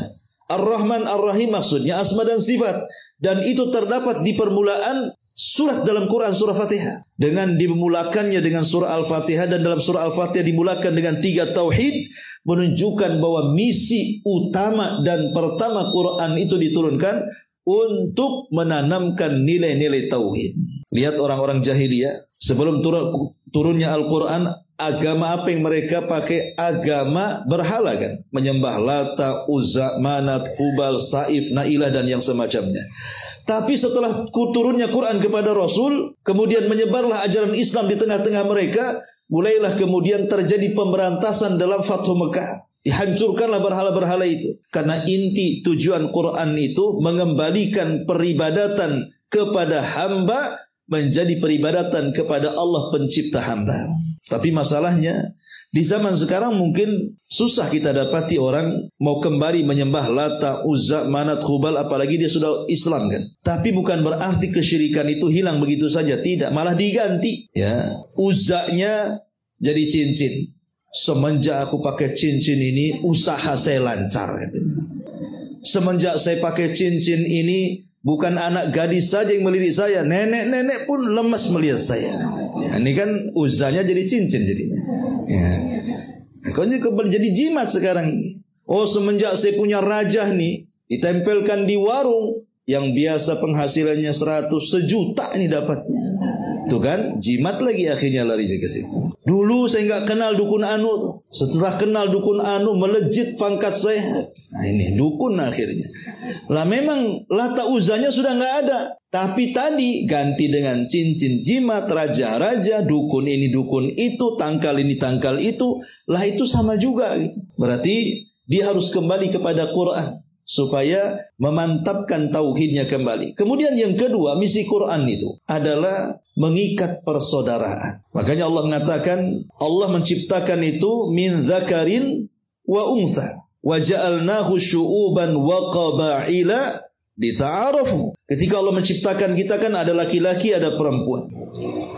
Ar-Rahman Ar-Rahim maksudnya asma dan sifat. Dan itu terdapat di permulaan surat dalam Quran, surah Fatihah. Dengan dimulakannya dengan surah Al-Fatihah, dan dalam surah Al-Fatihah dimulakan dengan 3 tauhid, menunjukkan bahwa misi utama dan pertama Quran itu diturunkan untuk menanamkan nilai-nilai tauhid. Lihat orang-orang jahiliyah sebelum turunnya Al-Quran, agama apa yang mereka pakai? Agama berhala, kan? Menyembah Lata, Uzza, Manat, Hubal, Saif, Nailah, dan yang semacamnya. Tapi setelah turunnya Quran kepada Rasul, kemudian menyebarlah ajaran Islam di tengah-tengah mereka, mulailah kemudian terjadi pemberantasan dalam Fathu Mekah. Dihancurkanlah berhala-berhala itu. Karena inti tujuan Quran itu mengembalikan peribadatan kepada hamba menjadi peribadatan kepada Allah pencipta hamba. Tapi masalahnya di zaman sekarang mungkin susah kita dapati orang mau kembali menyembah Lata, Uzza, Manat, Hubal, apalagi dia sudah Islam, kan. Tapi bukan berarti kesyirikan itu hilang begitu saja, tidak, malah diganti, ya. Uzzanya jadi cincin. Semenjak aku pakai cincin ini, usaha saya lancar, katanya. Semenjak saya pakai cincin ini, bukan anak gadis saja yang melirik saya, nenek-nenek pun lemas melihat saya. Nah, ini kan Uzzanya jadi cincin jadinya, ya. Kayaknya kembali jadi jimat sekarang ini. Oh, semenjak saya punya rajah nih, ditempelkan di warung yang biasa penghasilannya 100, 1 juta ini dapatnya. Tuh kan, jimat lagi akhirnya lari ke situ. Dulu saya nggak kenal dukun anu tuh. Setelah kenal dukun anu, melejit pangkat saya. Nah, ini dukun akhirnya. Lah memang Lata Uzzanya sudah nggak ada. Tapi tadi ganti dengan cincin jimat, raja-raja, dukun ini dukun itu, tangkal ini tangkal itu. Lah itu sama juga gitu. Berarti dia harus kembali kepada Quran supaya memantapkan tauhidnya kembali. Kemudian yang kedua, misi Quran itu adalah mengikat persaudaraan. Makanya Allah mengatakan, Allah menciptakan itu min dzakarin wa untha wa ja'alnahu syu'uban wa qabaila lita'arafu. Ketika Allah menciptakan kita, kan ada laki-laki, ada perempuan.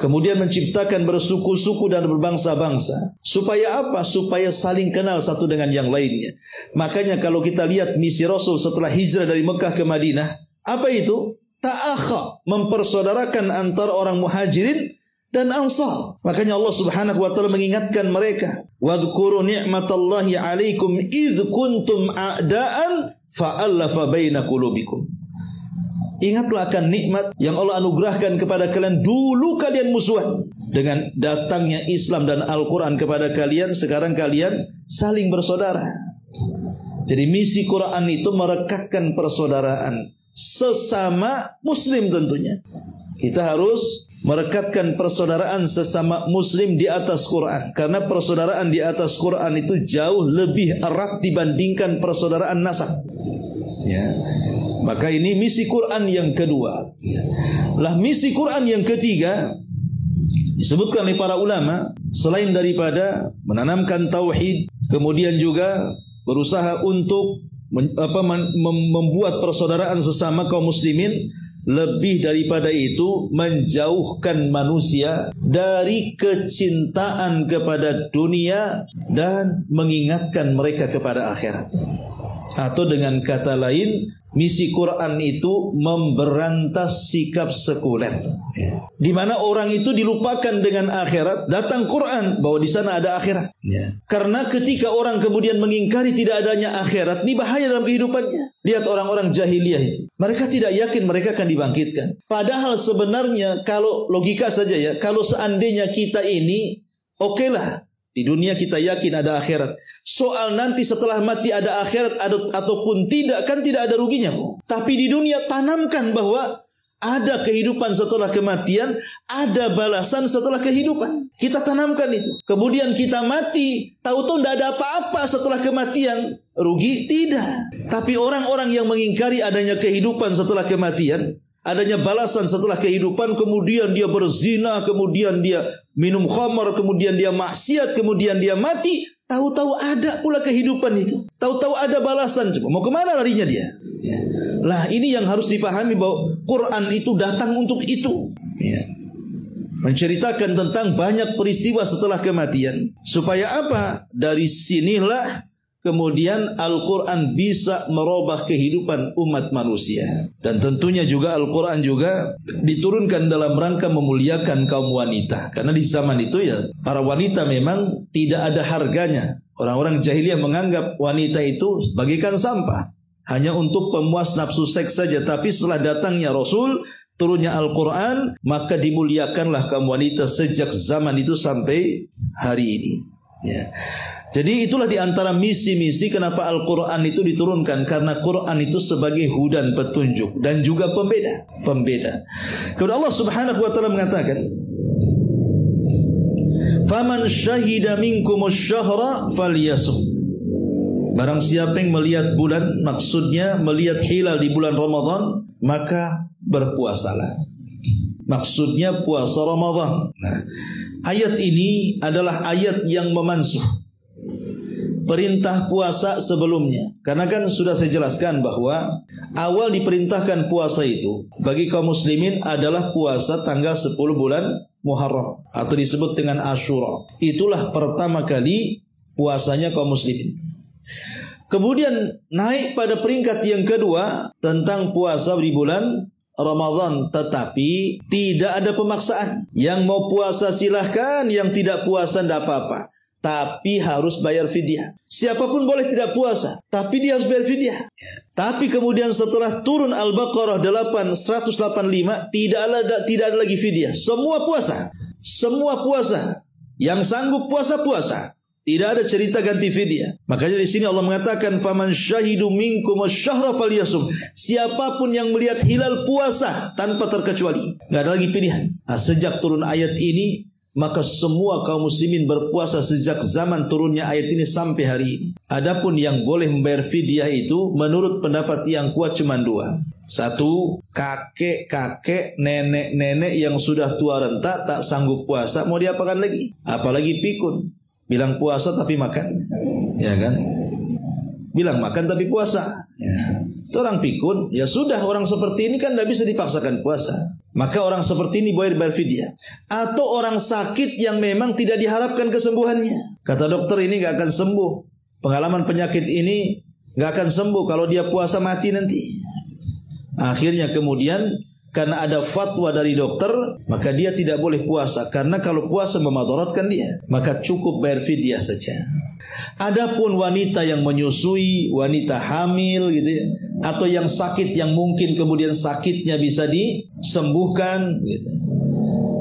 Kemudian menciptakan bersuku-suku dan berbangsa-bangsa. Supaya apa? Supaya saling kenal satu dengan yang lainnya. Makanya kalau kita lihat misi Rasul setelah hijrah dari Mekah ke Madinah, apa itu? Ta'akha, mempersaudarakan antara orang muhajirin dan ansar. Makanya Allah subhanahu wa ta'ala mengingatkan mereka, wadhkuru ni'matallahi alaikum idh kuntum a'da'an fa'allafa baina qulubikum. Ingatlah akan nikmat yang Allah anugerahkan kepada kalian. Dulu kalian musuhan, dengan datangnya Islam dan Al-Quran kepada kalian, sekarang kalian saling bersaudara. Jadi misi Quran itu merekatkan persaudaraan sesama muslim tentunya. Kita harus merekatkan persaudaraan sesama muslim di atas Quran. Karena persaudaraan di atas Quran itu jauh lebih erat dibandingkan persaudaraan nasab, ya. Maka ini misi Quran yang kedua. Lah misi Quran yang ketiga disebutkan oleh para ulama, selain daripada menanamkan tauhid, kemudian juga berusaha untuk membuat persaudaraan sesama kaum muslimin, lebih daripada itu menjauhkan manusia dari kecintaan kepada dunia dan mengingatkan mereka kepada akhirat. Atau dengan kata lain, misi Quran itu memberantas sikap sekuler, di mana orang itu dilupakan dengan akhirat. Datang Quran bahwa di sana ada akhirat. Karena ketika orang kemudian mengingkari tidak adanya akhirat, ini bahaya dalam kehidupannya. Lihat orang-orang jahiliyah itu, mereka tidak yakin mereka akan dibangkitkan. Padahal sebenarnya kalau logika saja ya, kalau seandainya kita ini okelah, di dunia kita yakin ada akhirat. Soal nanti setelah mati ada akhirat ataupun tidak, kan tidak ada ruginya. Tapi di dunia tanamkan bahwa ada kehidupan setelah kematian, ada balasan setelah kehidupan. Kita tanamkan itu. Kemudian kita mati, tahu-tahu tidak ada apa-apa setelah kematian. Rugi? Tidak. Tapi orang-orang yang mengingkari adanya kehidupan setelah kematian, adanya balasan setelah kehidupan, kemudian dia berzina, kemudian dia minum khamar, kemudian dia maksiat, kemudian dia mati, tahu-tahu ada pula kehidupan itu, tahu-tahu ada balasan. Coba mau kemana larinya dia? Lah ini yang harus dipahami, bahwa Quran itu datang untuk itu, menceritakan tentang banyak peristiwa setelah kematian. Supaya apa? Dari sinilah kemudian Al-Quran bisa merubah kehidupan umat manusia. Dan tentunya juga Al-Quran juga diturunkan dalam rangka memuliakan kaum wanita. Karena di zaman itu ya, para wanita memang tidak ada harganya. Orang-orang jahiliyah menganggap wanita itu bagaikan sampah, hanya untuk pemuas nafsu seks saja. Tapi setelah datangnya Rasul, turunnya Al-Quran, maka dimuliakanlah kaum wanita sejak zaman itu sampai hari ini. Jadi itulah diantara misi-misi kenapa Al-Quran itu diturunkan. Karena Quran itu sebagai hudan, petunjuk, dan juga pembeda. Kemudian Allah subhanahu wa ta'ala mengatakan, "Faman syahida minkumus syahra falyasum." Barang siapa yang melihat bulan, maksudnya melihat hilal di bulan Ramadan, maka berpuasalah. Maksudnya puasa Ramadan. Nah, ayat ini adalah ayat yang memansuh perintah puasa sebelumnya. Karena kan sudah saya jelaskan bahwa awal diperintahkan puasa itu bagi kaum muslimin adalah puasa tanggal 10 bulan Muharram, atau disebut dengan Ashura. Itulah pertama kali puasanya kaum muslimin. Kemudian naik pada peringkat yang kedua tentang puasa di bulan Ramadan, tetapi tidak ada pemaksaan. Yang mau puasa silahkan, yang tidak puasa tidak apa-apa. Tapi harus bayar fidyah. Siapapun boleh tidak puasa, tapi dia harus bayar fidyah. Tapi kemudian setelah turun Al-Baqarah 185, tidak ada lagi fidyah. Semua puasa. Yang sanggup puasa. Tidak ada cerita ganti fidyah. Makanya di sini Allah mengatakan, "Faman syahidu minkum asy-syahra falyasum." Siapapun yang melihat hilal puasa tanpa terkecuali. Enggak ada lagi pilihan. Nah, sejak turun ayat ini, maka semua kaum muslimin berpuasa sejak zaman turunnya ayat ini sampai hari ini. Adapun yang boleh membayar fidyah itu menurut pendapat yang kuat cuma dua. Satu, kakek-kakek, nenek-nenek yang sudah tua renta tak sanggup puasa, mau diapakan lagi? Apalagi pikun, bilang puasa tapi makan, ya kan? Bilang makan tapi puasa, ya. Itu orang pikun, ya sudah, orang seperti ini kan tidak bisa dipaksakan puasa. Maka orang seperti ini boleh bayar fidyah. Atau orang sakit yang memang tidak diharapkan kesembuhannya. Kata dokter ini gak akan sembuh, pengalaman penyakit ini gak akan sembuh, kalau dia puasa mati nanti. Akhirnya kemudian karena ada fatwa dari dokter, maka dia tidak boleh puasa. Karena kalau puasa memadaratkan dia, maka cukup bayar fidyah saja. Adapun wanita yang menyusui, wanita hamil gitu ya, atau yang sakit yang mungkin kemudian sakitnya bisa disembuhkan gitu.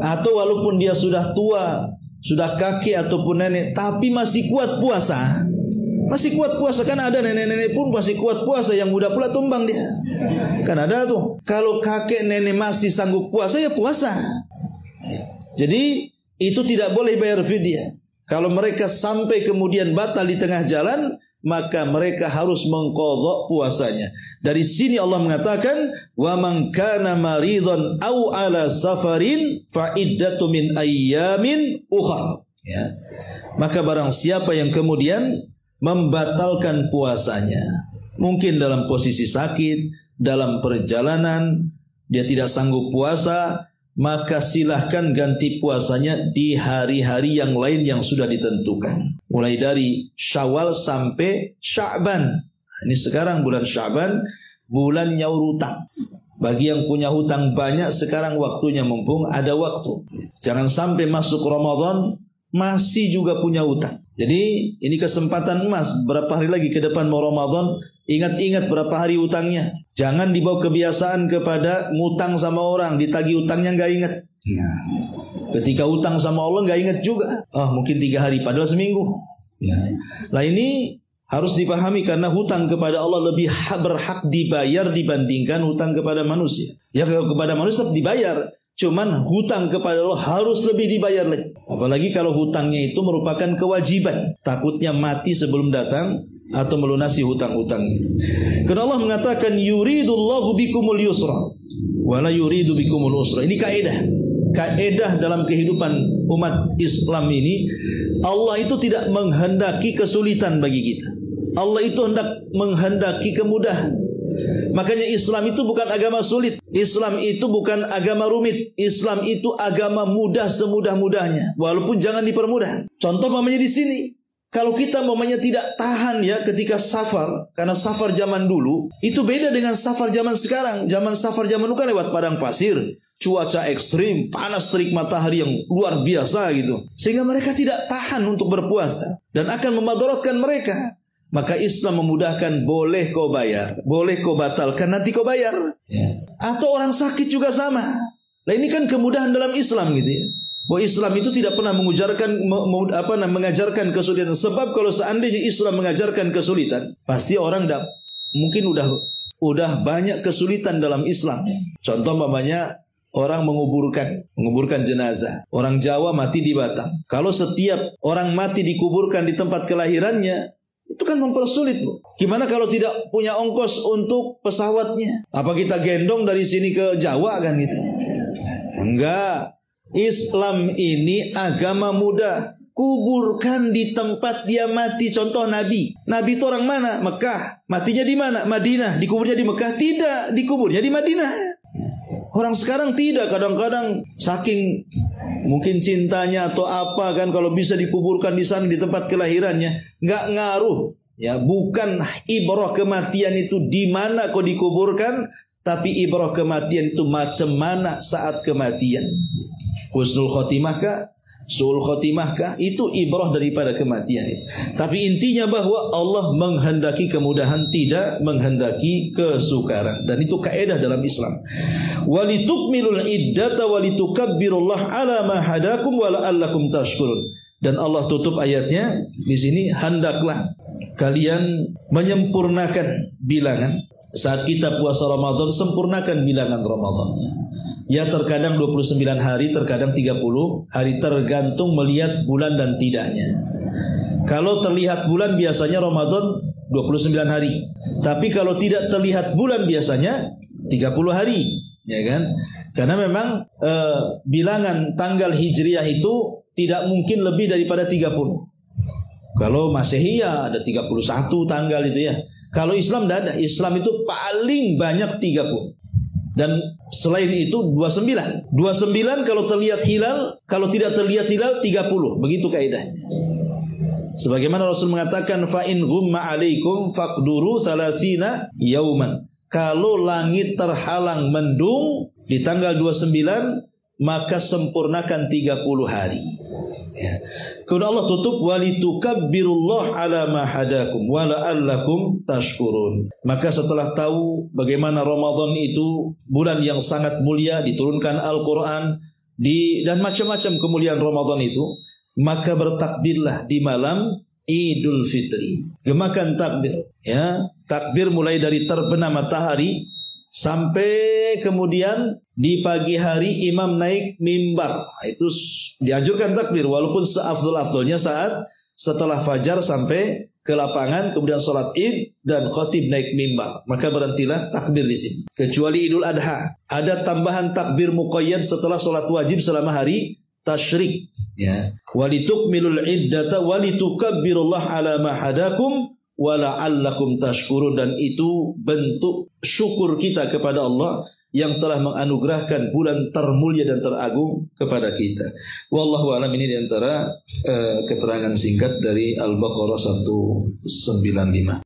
Atau walaupun dia sudah tua, sudah kakek ataupun nenek, tapi masih kuat puasa. Kan ada nenek-nenek pun masih kuat puasa, yang muda pula tumbang dia. Kan ada tuh. Kalau kakek nenek masih sanggup puasa, ya puasa. Jadi itu tidak boleh bayar fidyah. Kalau mereka sampai kemudian batal di tengah jalan, maka mereka harus mengqadha puasanya. Dari sini Allah mengatakan, wa man kana maridhan aw ala safarin fa iddatu min ayyamin ukhra. Ya. Maka barang siapa yang kemudian membatalkan puasanya, mungkin dalam posisi sakit, dalam perjalanan, dia tidak sanggup puasa, maka silahkan ganti puasanya di hari-hari yang lain yang sudah ditentukan. Mulai dari Syawal sampai Sya'ban. Ini sekarang bulan Sya'ban, bulan nyaur hutang. Bagi yang punya hutang banyak, sekarang waktunya mumpung ada waktu. Jangan sampai masuk Ramadan masih juga punya hutang. Jadi ini kesempatan emas. Berapa hari lagi ke depan mau Ramadan, ingat-ingat berapa hari hutangnya. Jangan dibawa kebiasaan kepada ngutang sama orang, ditagih hutangnya nggak ingat. Ya. Ketika hutang sama Allah nggak ingat juga. Mungkin 3 hari padahal seminggu. Ya. Nah ini harus dipahami karena hutang kepada Allah lebih berhak dibayar dibandingkan hutang kepada manusia. Ya kepada manusia dibayar. Cuman hutang kepada Allah harus lebih dibayar lagi. Apalagi kalau hutangnya itu merupakan kewajiban. Takutnya mati sebelum datang atau melunasi hutang-hutangnya. Karena Allah mengatakan yuridullahu bikumul yusra wa la yuridu bikumul usra. Ini kaidah dalam kehidupan umat Islam ini. Allah itu tidak menghendaki kesulitan bagi kita. Allah itu menghendaki kemudahan. Makanya Islam itu bukan agama sulit. Islam itu bukan agama rumit. Islam itu agama mudah semudah-mudahnya. Walaupun jangan dipermudah. Contoh mamanya di sini. Kalau kita mamanya tidak tahan ya ketika safar. Karena safar zaman dulu itu beda dengan safar zaman sekarang. Safar zaman dulu kan lewat padang pasir. Cuaca ekstrim, panas terik matahari yang luar biasa gitu. Sehingga mereka tidak tahan untuk berpuasa. Dan akan memadaratkan mereka. Maka Islam memudahkan, boleh kau bayar, boleh kau batalkan, nanti kau bayar. Ya. Atau orang sakit juga sama. Nah ini kan kemudahan dalam Islam gitu ya. Bahwa Islam itu tidak pernah mengajarkan kesulitan. Sebab kalau seandainya Islam mengajarkan kesulitan, pasti orang mungkin udah banyak kesulitan dalam Islam. Contoh mamanya orang menguburkan jenazah. Orang Jawa mati di Batam. Kalau setiap orang mati dikuburkan di tempat kelahirannya, itu kan mempersulit, Bu. Gimana kalau tidak punya ongkos untuk pesawatnya? Apa kita gendong dari sini ke Jawa kan gitu? Enggak. Islam ini agama mudah. Kuburkan di tempat dia mati. Contoh Nabi. Nabi itu orang mana? Mekah. Matinya di mana? Madinah. Dikuburnya di Mekah? Tidak. Dikuburnya di Madinah. Orang sekarang tidak. Kadang-kadang saking mungkin cintanya atau apa kan, kalau bisa dikuburkan di sana di tempat kelahirannya, nggak ngaruh. Ya, bukan ibrah kematian itu di mana kau dikuburkan, tapi ibrah kematian itu macam mana saat kematian. Husnul khotimah kah? Su'ul khotimah kah? Itu ibrah daripada kematian itu. Tapi intinya bahwa Allah menghendaki kemudahan, tidak menghendaki kesukaran. Dan itu kaidah dalam Islam. Walitukmilul iddata walitukabbirullaha ala ma hadakum wa la'allakum tashkurun. Dan Allah tutup ayatnya di sini, hendaklah kalian menyempurnakan bilangan. Saat kita puasa Ramadan, sempurnakan bilangan Ramadan. Ya terkadang 29 hari, terkadang 30 hari, tergantung melihat bulan dan tidaknya. Kalau terlihat bulan biasanya Ramadan 29 hari. Tapi kalau tidak terlihat bulan biasanya 30 hari, ya kan? Karena memang bilangan tanggal Hijriah itu tidak mungkin lebih daripada 30. Kalau Masehi ya ada 31 tanggal itu ya. Kalau Islam tidak ada. Islam itu paling banyak 30. Dan selain itu 29. 29 kalau terlihat hilal, kalau tidak terlihat hilal 30. Begitu kaidahnya. Sebagaimana Rasul mengatakan, fa in ghumma 'alaikum faqduru 30 yauman. Kalau langit terhalang mendung di tanggal 29, maka sempurnakan 30 hari. Ya. Kemudian Allah tutup, walitukabbirullaha ala ma hadakum wa la'allakum tashkurun. Maka setelah tahu bagaimana Ramadan itu bulan yang sangat mulia, diturunkan Al-Quran dan macam-macam kemuliaan Ramadan itu, maka bertakbirlah di malam Idul Fitri. Gemakan takbir, ya. Takbir mulai dari terbenam matahari sampai kemudian di pagi hari imam naik mimbar. Itu dianjurkan takbir walaupun seafdol-afdolnya saat setelah fajar sampai ke lapangan, kemudian sholat id dan khatib naik mimbar, maka berhentilah takbir di sini. Kecuali Idul Adha, ada tambahan takbir muqayyad setelah sholat wajib selama hari tasyrik. Ya, walitukmilul iddata walitukabbirullaha ala ma hadakum wa la'allakum tashkurun, dan itu bentuk syukur kita kepada Allah yang telah menganugerahkan bulan termulia dan teragung kepada kita. Wallahu a'lam. Ini diantara keterangan singkat dari Al-Baqarah 195.